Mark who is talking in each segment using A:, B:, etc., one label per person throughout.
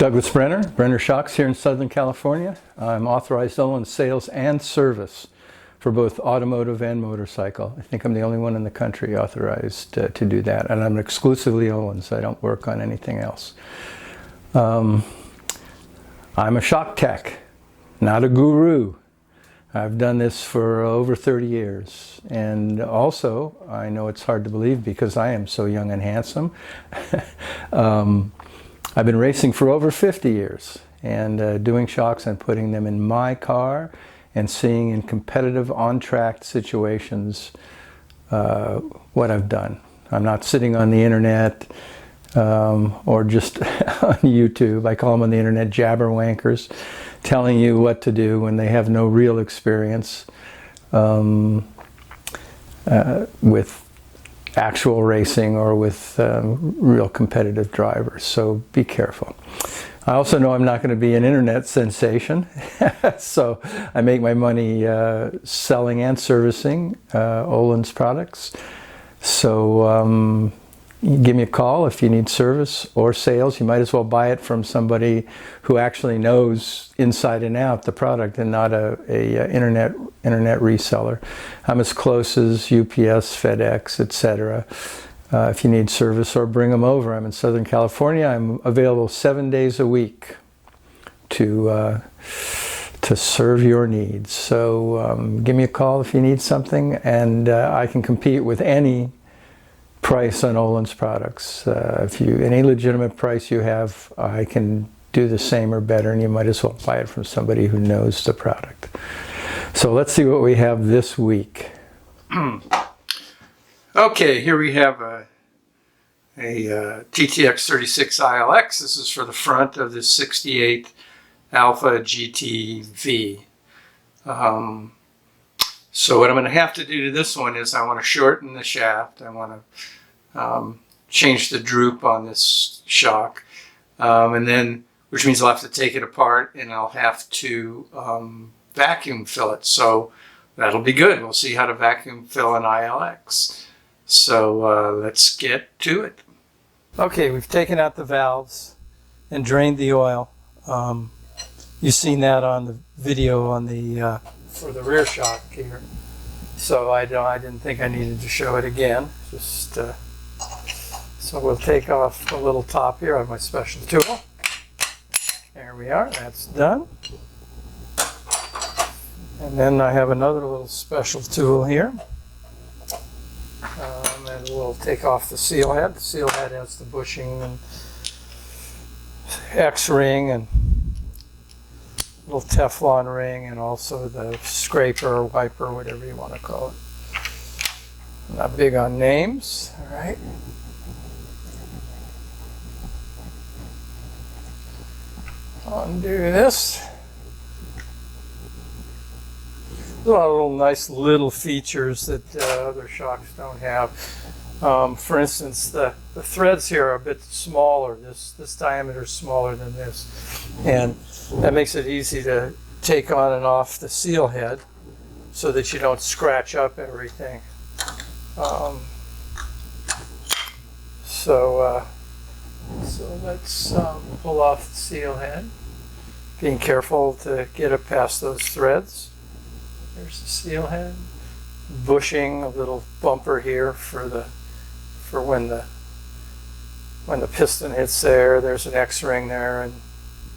A: Douglas Brenner Shocks here in Southern California. I'm authorized Ohlins sales and service for both automotive and motorcycle. I think I'm the only one in the country authorized to do that, and I'm exclusively Ohlins. I don't work on anything else. I'm a shock tech, not a guru. I've done this for over 30 years, and also I know it's hard to believe because I am so young and handsome. I've been racing for over 50 years and doing shocks and putting them in my car and seeing in competitive on-track situations what I've done. I'm not sitting on the internet or just on YouTube. I call them on the internet jabberwankers, telling you what to do when they have no real experience with actual racing or with real competitive drivers. So be careful. I also know I'm not going to be an internet sensation, so I make my money selling and servicing Ohlins products. So give me a call if you need service or sales. You might as well buy it from somebody who actually knows inside and out the product and not a internet reseller. I'm as close as UPS, FedEx, etc. If you need service or bring them over. I'm in Southern California. I'm available 7 days a week to serve your needs. So give me a call if you need something, and I can compete with any price on Ohlins products. Any legitimate price you have, I can do the same or better, and you might as well buy it from somebody who knows the product. So let's see what we have this week. Okay, here we have a TTX 36 ILX. This is for the front of this 68 Alfa GTV. So what I'm going to have to do to this one is I want to shorten the shaft. I want to change the droop on this shock, and then, which means I'll have to take it apart and I'll have to vacuum fill it. So that'll be good. We'll see how to vacuum fill an ILX. So let's get to it. Okay, we've taken out the valves and drained the oil. You've seen that on the video on the for the rear shock here. So I didn't think I needed to show it again. Just so we'll take off the little top here. I have my special tool. There we are. That's done. And then I have another little special tool here. And we'll take off the seal head. The seal head has the bushing and X-ring and little Teflon ring, and also the scraper or wiper, whatever you want to call it. I'm not big on names. All right. Undo this. There's a lot of little nice little features that other shocks don't have. For instance, the threads here are a bit smaller. This diameter is smaller than this, and that makes it easy to take on and off the seal head so that you don't scratch up everything. So let's pull off the seal head, being careful to get it past those threads. There's the seal head, bushing, a little bumper here for when the piston hits there. There's an X-ring there, and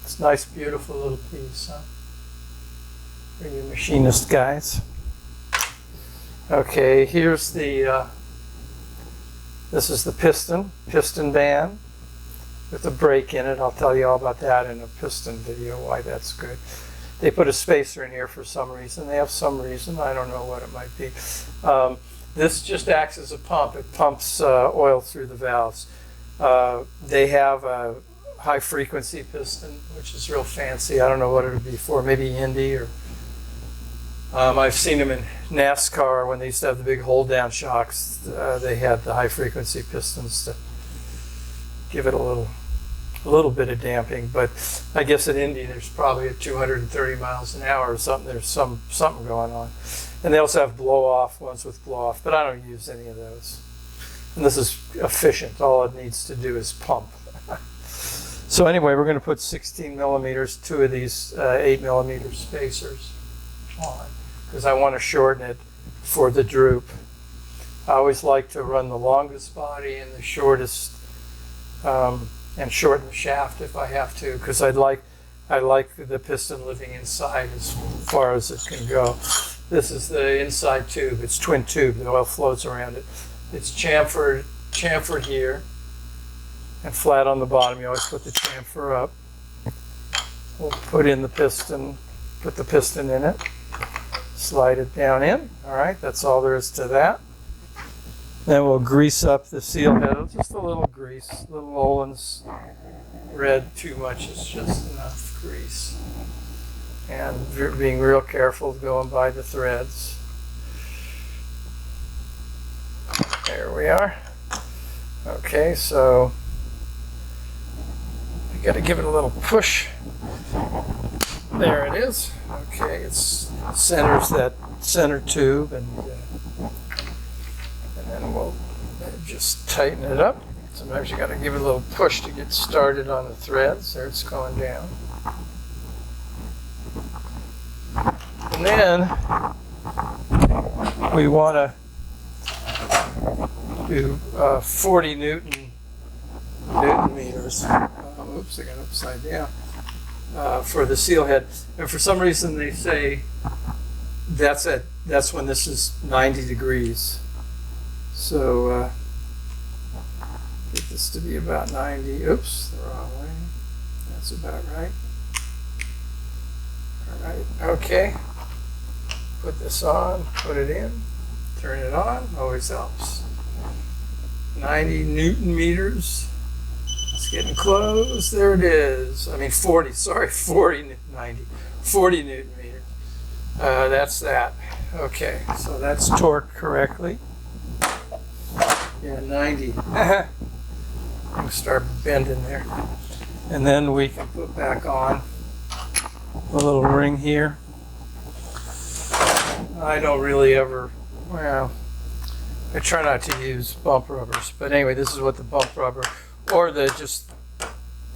A: it's a nice, beautiful little piece, huh? For you machinist guys. Okay, here's the this is the piston band with a brake in it. I'll tell you all about that in a piston video, why that's good. They put a spacer in here for some reason. They have some reason. I don't know what it might be. This just acts as a pump. It pumps oil through the valves. They have a high-frequency piston, which is real fancy. I don't know what it would be for. Maybe Indy, or I've seen them in NASCAR when they used to have the big hold-down shocks. They had the high-frequency pistons to give it a little bit of damping, but I guess at Indy there's probably at 230 miles an hour or something. There's something going on, and they also have blow-off ones with blow-off, but I don't use any of those. And this is efficient. All it needs to do is pump. So anyway, we're going to put 16 millimeters, two of these 8 millimeter spacers on, because I want to shorten it for the droop. I always like to run the longest body and the shortest, and shorten the shaft if I have to, because I like the piston living inside as far as it can go. This is the inside tube. It's twin tube. The oil flows around it. It's chamfered here and flat on the bottom. You always put the chamfer up. We'll put in the piston, put the piston in it, slide it down in. All right, that's all there is to that. Then we'll grease up the seal head. Just a little grease, little Ohlins red. Too much is just enough grease. And being real careful going by the threads. There we are. Okay, so you got to give it a little push. There it is. Okay, it centers that center tube, and then we'll just tighten it up. Sometimes you got to give it a little push to get started on the threads. There, it's going down. And then we want to do 40 Newton meters. Oops, I got it upside down. For the seal head. And for some reason they say that's when this is 90 degrees. So get this to be about 90. Oops, the wrong way. That's about right. All right, okay. Put this on, put it in, turn it on, always helps. 90 Newton meters. It's getting close. There it is. I mean 40, sorry, 40 Newton meters. That's that. Okay, so that's torqued correctly. Yeah, 90. I'm going to start bending there. And then we can put back on a little ring here. I don't really ever, well, I try not to use bump rubbers, but anyway, this is what the bump rubber, or the just,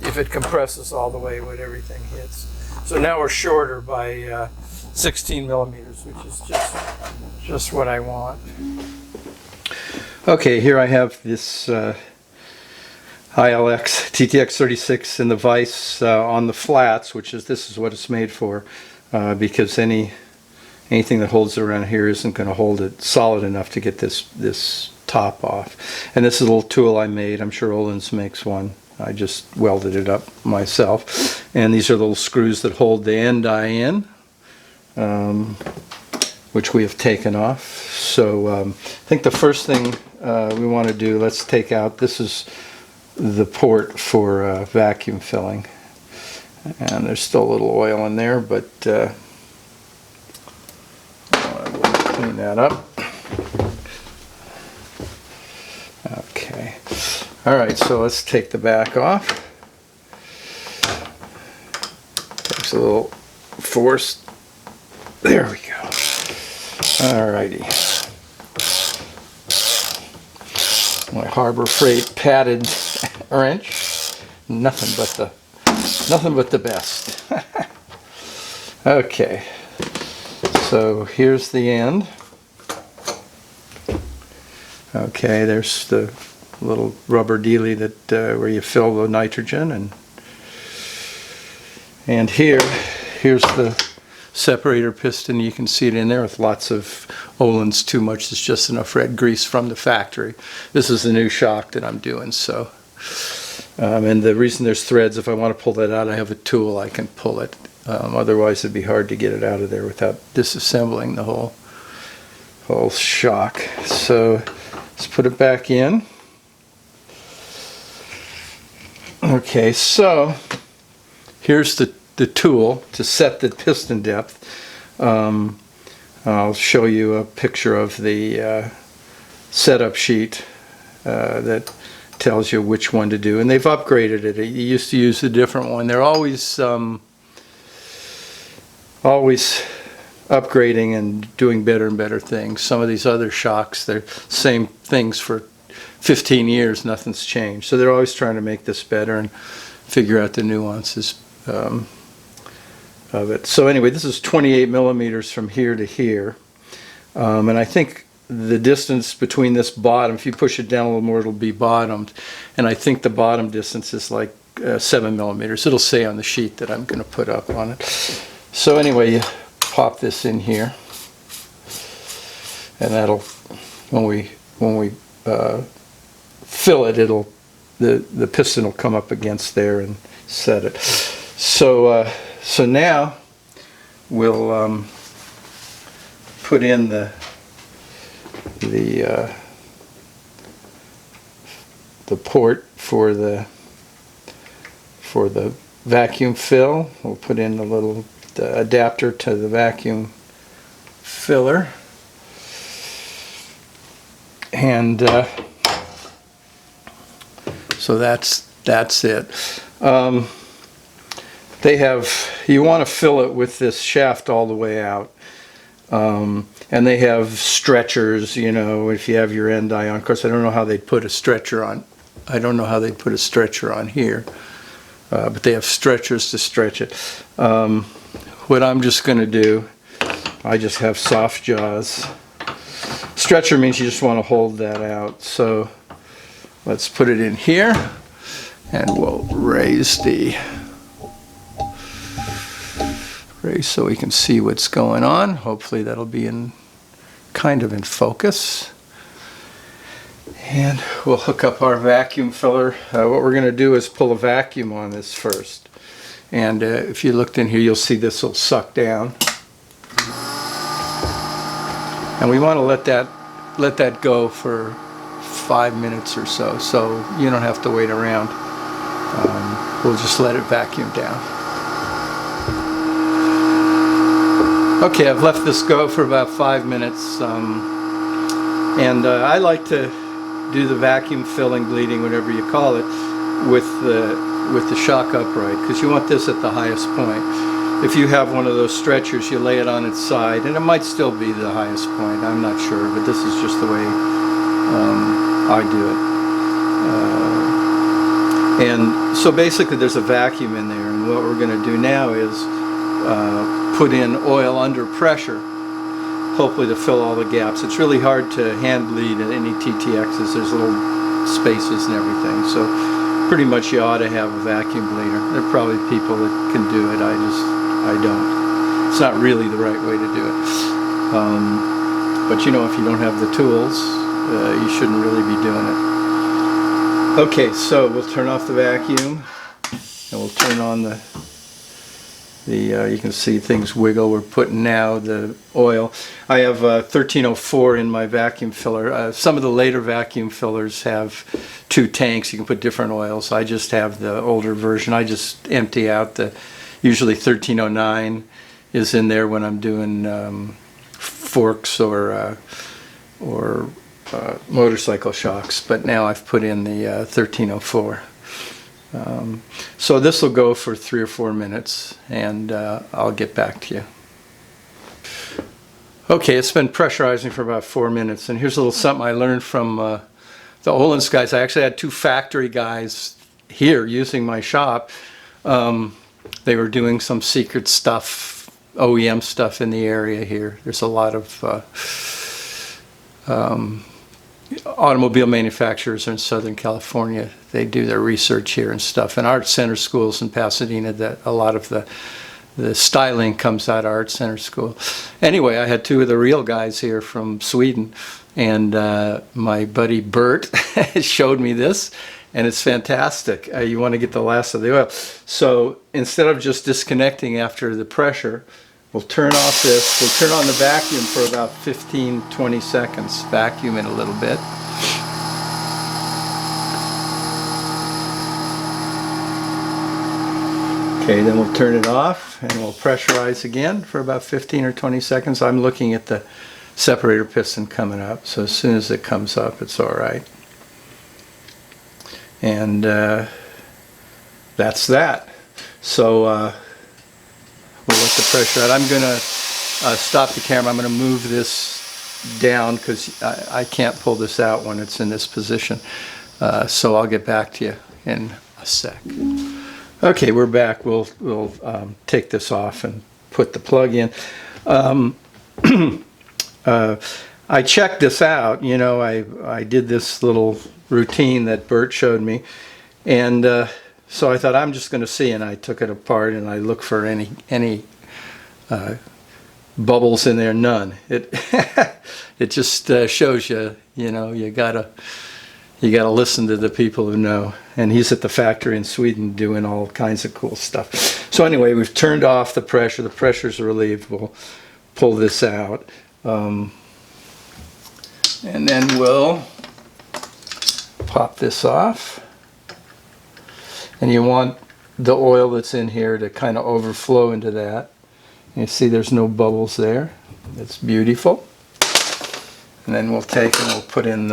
A: if it compresses all the way when everything hits. So now we're shorter by 16 millimeters, which is just what I want. Okay, here I have this ILX TTX 36 in the vise on the flats, this is what it's made for, because anything that holds it around here isn't going to hold it solid enough to get this top off. And this is a little tool I made. I'm sure Ohlins makes one. I just welded it up myself. And these are little screws that hold the end eye in, which we have taken off. So I think the first thing we want to do, let's take out, this is the port for vacuum filling. And there's still a little oil in there, but clean that up. Okay. All right, so let's take the back off. Takes a little force. There we go. All righty. My Harbor Freight padded wrench. Nothing but the best. Okay. So here's the end. Okay, there's the little rubber dealie that where you fill the nitrogen, and here's the separator piston. You can see it in there with lots of Ohlins. Too much is just enough red grease from the factory. This is the new shock that I'm doing. So, and the reason there's threads, if I want to pull that out, I have a tool I can pull it. Otherwise it'd be hard to get it out of there without disassembling the whole shock. So let's put it back in. Okay, so here's the tool to set the piston depth. I'll show you a picture of the setup sheet that tells you which one to do, and they've upgraded it. You used to use a different one. They're always upgrading and doing better and better things. Some of these other shocks, they're same things for 15 years, nothing's changed. So they're always trying to make this better, and figure out the nuances of it. So anyway, this is 28 millimeters from here to here. And I think the distance between this bottom, if you push it down a little more, it'll be bottomed. And I think the bottom distance is like 7 millimeters. It'll say on the sheet that I'm going to put up on it. So anyway, you pop this in here. And that'll, when we fill it, the piston will come up against there and set it. So now we'll put in the port for the vacuum fill. We'll put in the adapter to the vacuum filler, and so that's it. You want to fill it with this shaft all the way out. And they have stretchers, you know, if you have your end eye on. Of course, I don't know how they'd put a stretcher on. I don't know how they'd put a stretcher on here. But they have stretchers to stretch it. What I'm just going to do, I just have soft jaws. Stretcher means you just want to hold that out. So let's put it in here, and we'll raise so we can see what's going on. Hopefully that'll be kind of in focus. And we'll hook up our vacuum filler. What we're going to do is pull a vacuum on this first. And if you looked in here, you'll see this will suck down. And we want to let that go for 5 minutes or so you don't have to wait around. We'll just let it vacuum down. Okay, I've left this go for about 5 minutes, and I like to do the vacuum filling bleeding, whatever you call it, with the shock upright, because you want this at the highest point. If you have one of those stretchers, you lay it on its side, and it might still be the highest point. I'm not sure, but this is just the way I do it. And so basically, there's a vacuum in there, and what we're going to do now is put in oil under pressure, hopefully to fill all the gaps. It's really hard to hand bleed at any TTXs. There's little spaces and everything, so pretty much you ought to have a vacuum bleeder. There are probably people that can do it. I don't. It's not really the right way to do it. But you know, if you don't have the tools, you shouldn't really be doing it. Okay, so we'll turn off the vacuum, and we'll turn on the you can see things wiggle. We're putting now the oil. I have 1304 in my vacuum filler. Some of the later vacuum fillers have 2 tanks. You can put different oils. I just have the older version. I just empty out usually 1309 is in there when I'm doing forks or motorcycle shocks. But now I've put in the 1304. So this will go for 3 or 4 minutes, and I'll get back to you. Okay, it's been pressurizing for about 4 minutes, and here's a little something I learned from the Ohlins guys. I actually had 2 factory guys here using my shop. They were doing some secret stuff, OEM stuff in the area here. There's a lot of automobile manufacturers in Southern California. They do their research here and stuff. And art center schools in Pasadena, that a lot of the styling comes out of art center school. Anyway, I had 2 of the real guys here from Sweden, and my buddy Bert showed me this, and it's fantastic. You want to get the last of the oil. So instead of just disconnecting after the pressure, we'll turn off this. We'll turn on the vacuum for about 15-20 seconds. Vacuum it a little bit. Okay, then we'll turn it off, and we'll pressurize again for about 15 or 20 seconds. I'm looking at the separator piston coming up, so as soon as it comes up, it's all right. And that's that. So we'll let the pressure out. I'm going to stop the camera. I'm going to move this down because I can't pull this out when it's in this position. So I'll get back to you in a sec. Okay, we're back. We'll take this off and put the plug in. I checked this out. You know, I did this little routine that Bert showed me, and so I thought I'm just going to see. And I took it apart and I looked for any bubbles in there. None. It it just shows you. You know, you gotta listen to the people who know. And he's at the factory in Sweden doing all kinds of cool stuff. So anyway, we've turned off the pressure. The pressure's relieved. We'll pull this out. And then we'll pop this off. And you want the oil that's in here to kind of overflow into that. You see there's no bubbles there. It's beautiful. And then we'll take and we'll put in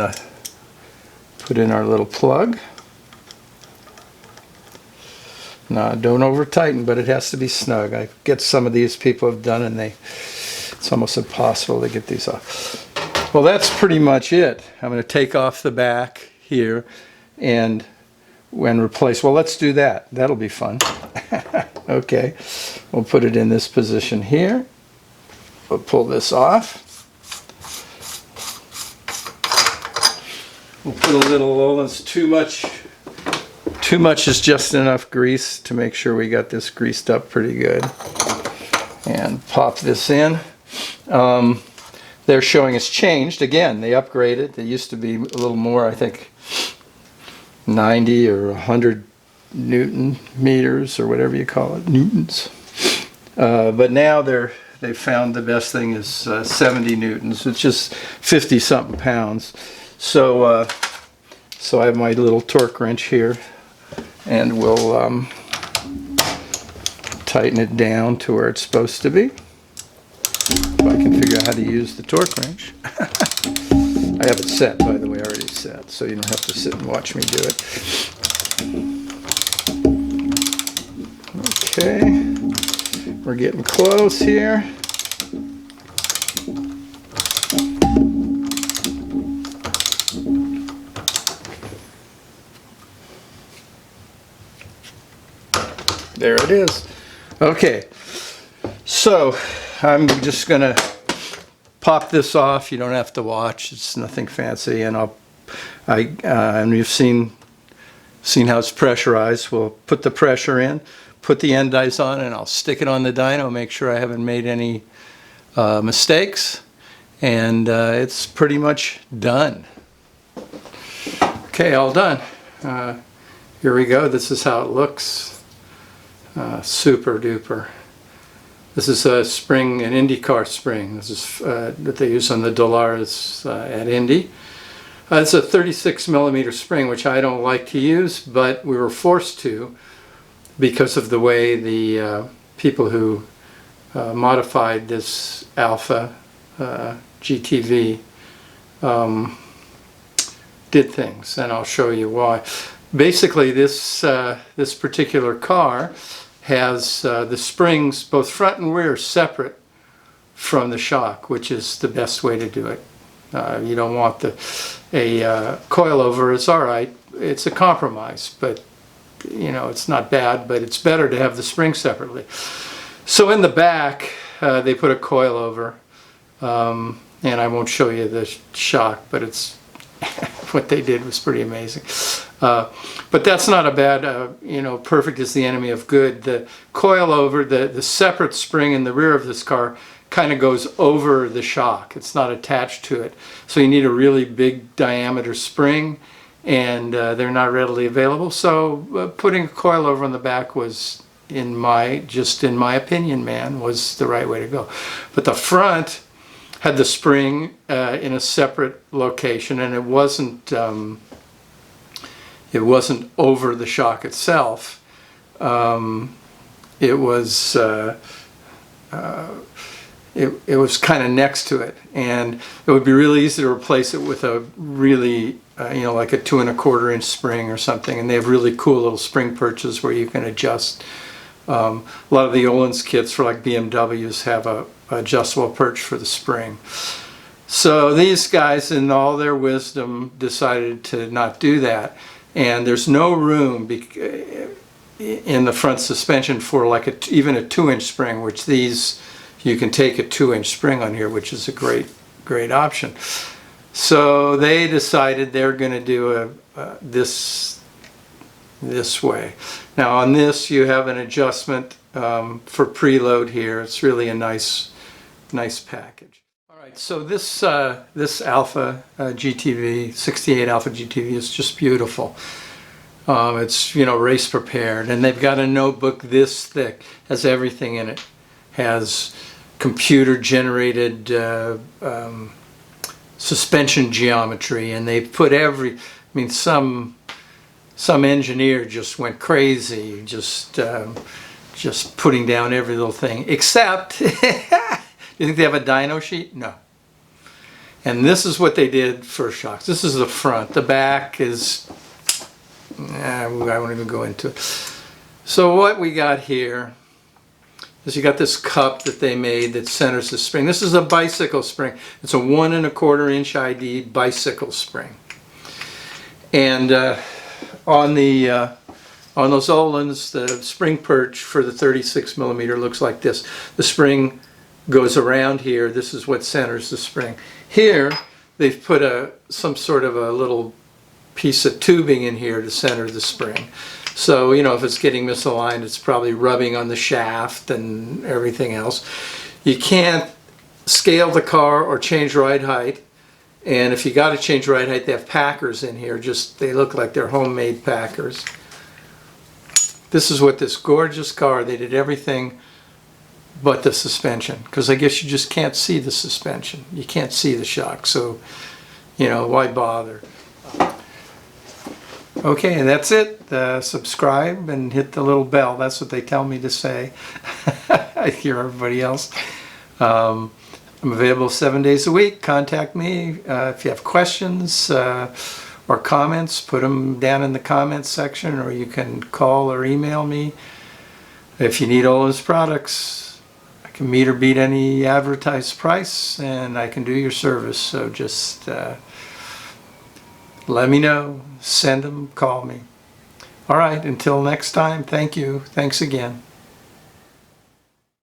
A: our little plug. Now, don't over tighten, but it has to be snug. I get some of these people have done, and it's almost impossible to get these off. Well, that's pretty much it. I'm going to take off the back here and replace. Well, let's do that. That'll be fun. Okay, we'll put it in this position here. We'll pull this off. We'll put a little Ohlins. Too much is just enough grease to make sure we got this greased up pretty good. And pop this in. They're showing it's changed. Again, they upgraded. They used to be a little more, I think, 90 or 100 Newton meters or whatever you call it, newtons. But now they found the best thing is 70 newtons, which is 50 something pounds. So so I have my little torque wrench here, and we'll tighten it down to where it's supposed to be. If I can figure out how to use the torque wrench. I have it set, by the way, already set, so you don't have to sit and watch me do it. Okay, we're getting close here. There it is. Okay, so I'm just going to pop this off. You don't have to watch. It's nothing fancy, and and you've seen how it's pressurized. We'll put the pressure in, put the end dice on, and I'll stick it on the dyno. Make sure I haven't made any mistakes, and it's pretty much done. Okay, all done. Here we go. This is how it looks. Super duper. This is a spring, an IndyCar spring. This is that they use on the Dolares at Indy. It's a 36 millimeter spring, which I don't like to use, but we were forced to because of the way the people who modified this Alfa GTV did things, and I'll show you why. Basically, this particular car has the springs, both front and rear, separate from the shock, which is the best way to do it. You don't want a coilover. It's all right. It's a compromise, but you know, it's not bad, but it's better to have the springs separately. So in the back, they put a coilover, and I won't show you the shock, but it's what they did was pretty amazing. But that's not a bad, you know, perfect is the enemy of good. The coilover, the separate spring in the rear of this car kind of goes over the shock. It's not attached to it. So you need a really big diameter spring, and they're not readily available. So putting a coilover on the back was, just in my opinion, man, was the right way to go. But the front had the spring in a separate location, and it wasn't over the shock itself. It was kind of next to it, and it would be really easy to replace it with a really you know, like a 2 1/4 inch spring or something. And they have really cool little spring perches where you can adjust. A lot of the Ohlins kits for like BMWs have a adjustable perch for the spring. So these guys, in all their wisdom, decided to not do that. And there's no room in the front suspension for like even a 2-inch spring, which these, you can take a 2-inch spring on here, which is a great option. So they decided they're going to do this way. Now on this you have an adjustment for preload here. It's really a nice package. All right, so this Alfa GTV, 68 Alfa GTV is just beautiful. It's, you know, race prepared, and they've got a notebook this thick, has everything in it, has computer generated suspension geometry, and they've put some engineer just went crazy, just putting down every little thing, except, you think they have a dyno sheet? No. And this is what they did for shocks. This is the front. The back is, I won't even go into it. So what we got here is you got this cup that they made that centers the spring. This is a bicycle spring. It's a 1 1/4 inch ID bicycle spring. And on those Ohlins, the spring perch for the 36 millimeter looks like this. The spring goes around here. This is what centers the spring. Here they've put some sort of a little piece of tubing in here to center the spring. So, you know, if it's getting misaligned, it's probably rubbing on the shaft and everything else. You can't scale the car or change ride height. And if you got to change ride height, they have packers in here. They look like they're homemade packers. This is what this gorgeous car, they did everything but the suspension, because I guess you just can't see the suspension. You can't see the shock, so, you know, why bother? Okay, and that's it. Subscribe and hit the little bell. That's what they tell me to say. I hear everybody else. I'm available 7 days a week. Contact me if you have questions or comments. Put them down in the comments section, or you can call or email me. If you need Ohlins products, I can meet or beat any advertised price, and I can do your service. So just let me know. Send them, call me. All right, until next time, thank you. Thanks again.